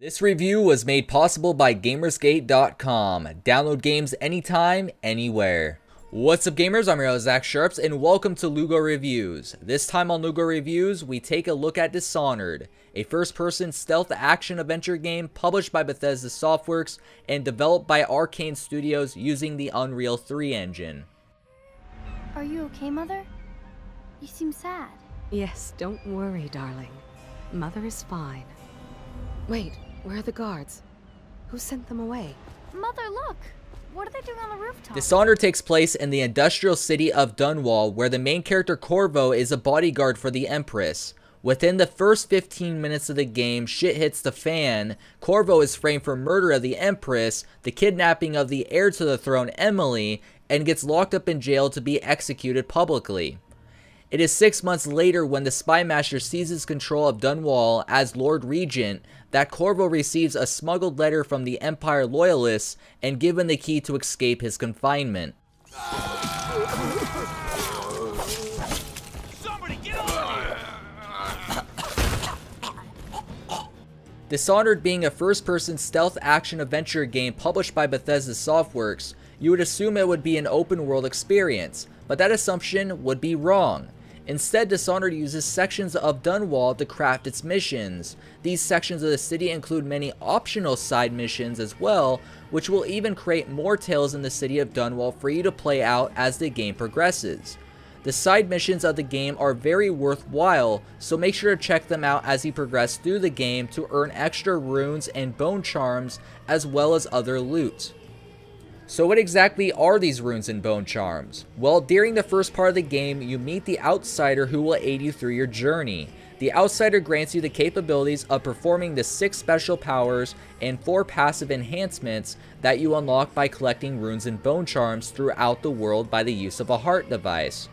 This review was made possible by Gamersgate.com. Download games anytime, anywhere. What's up gamers, I'm your host Zach Sharps and welcome to Lugo Reviews. This time on Lugo Reviews, we take a look at Dishonored, a first-person stealth action-adventure game published by Bethesda Softworks and developed by Arcane Studios using the Unreal 3 engine. Are you okay, Mother? You seem sad. Yes, don't worry, darling. Mother is fine. Wait, where are the guards? Who sent them away? Mother, look! What are they doing on the rooftop? Dishonored takes place in the industrial city of Dunwall, where the main character Corvo is a bodyguard for the Empress. Within the first 15 minutes of the game, shit hits the fan. Corvo is framed for murder of the Empress, the kidnapping of the heir to the throne, Emily, and gets locked up in jail to be executed publicly. It is 6 months later, when the Spy Master seizes control of Dunwall as Lord Regent, that Corvo receives a smuggled letter from the Empire Loyalists and given the key to escape his confinement. Somebody get over here! Dishonored being a first-person stealth action-adventure game published by Bethesda Softworks, you would assume it would be an open-world experience, but that assumption would be wrong. Instead, Dishonored uses sections of Dunwall to craft its missions. These sections of the city include many optional side missions as well, which will even create more tales in the city of Dunwall for you to play out as the game progresses. The side missions of the game are very worthwhile, so make sure to check them out as you progress through the game to earn extra runes and bone charms as well as other loot. So what exactly are these runes and bone charms? Well, during the first part of the game, you meet the Outsider who will aid you through your journey. The Outsider grants you the capabilities of performing the 6 special powers and 4 passive enhancements that you unlock by collecting runes and bone charms throughout the world by the use of a heart device.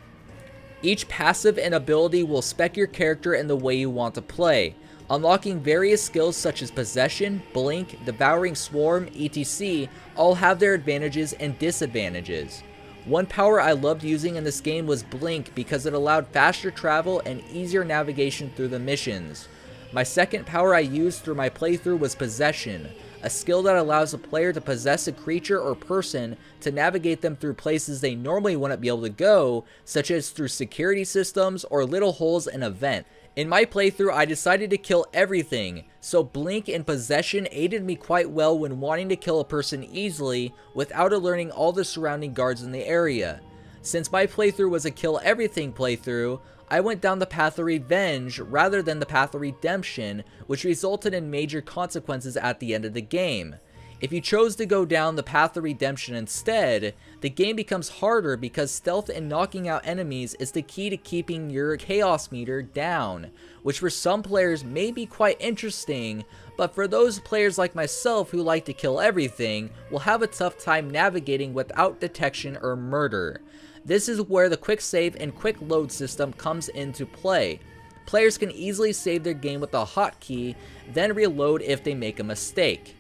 Each passive and ability will spec your character in the way you want to play, unlocking various skills such as Possession, Blink, Devouring Swarm, etc. all have their advantages and disadvantages. One power I loved using in this game was Blink because it allowed faster travel and easier navigation through the missions. My second power I used through my playthrough was Possession, a skill that allows a player to possess a creature or person to navigate them through places they normally wouldn't be able to go, such as through security systems or little holes in a vent. In my playthrough, I decided to kill everything, so Blink and Possession aided me quite well when wanting to kill a person easily without alerting all the surrounding guards in the area. Since my playthrough was a kill everything playthrough, I went down the path of revenge rather than the path of redemption, which resulted in major consequences at the end of the game. If you chose to go down the path of redemption instead, the game becomes harder because stealth and knocking out enemies is the key to keeping your chaos meter down, which for some players may be quite interesting, but for those players like myself who like to kill everything, will have a tough time navigating without detection or murder. This is where the quick save and quick load system comes into play. Players can easily save their game with a hotkey, then reload if they make a mistake.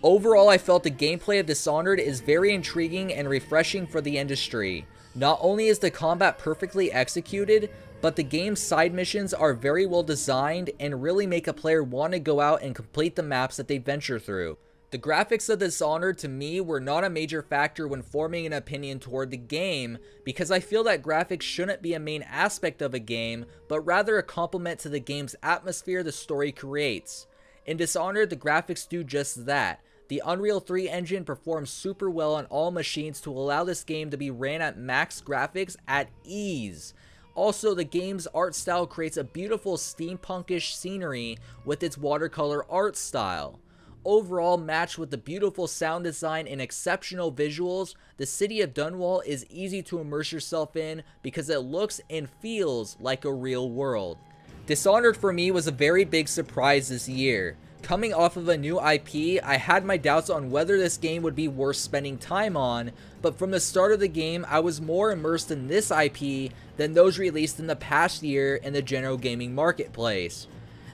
Overall, I felt the gameplay of Dishonored is very intriguing and refreshing for the industry. Not only is the combat perfectly executed, but the game's side missions are very well designed and really make a player want to go out and complete the maps that they venture through. The graphics of Dishonored to me were not a major factor when forming an opinion toward the game, because I feel that graphics shouldn't be a main aspect of a game, but rather a complement to the game's atmosphere the story creates. In Dishonored, the graphics do just that. The Unreal 3 engine performs super well on all machines to allow this game to be ran at max graphics at ease. Also, the game's art style creates a beautiful steampunkish scenery with its watercolor art style. Overall, matched with the beautiful sound design and exceptional visuals, the city of Dunwall is easy to immerse yourself in because it looks and feels like a real world. Dishonored for me was a very big surprise this year. Coming off of a new IP, I had my doubts on whether this game would be worth spending time on, but from the start of the game, I was more immersed in this IP than those released in the past year in the general gaming marketplace.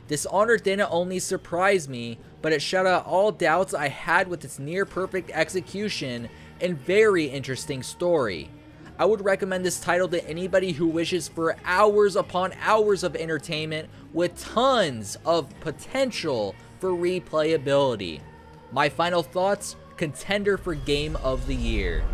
Dishonored didn't only surprise me, but it shut out all doubts I had with its near-perfect execution and very interesting story. I would recommend this title to anybody who wishes for hours upon hours of entertainment with tons of potential for replayability. My final thoughts, contender for Game of the Year.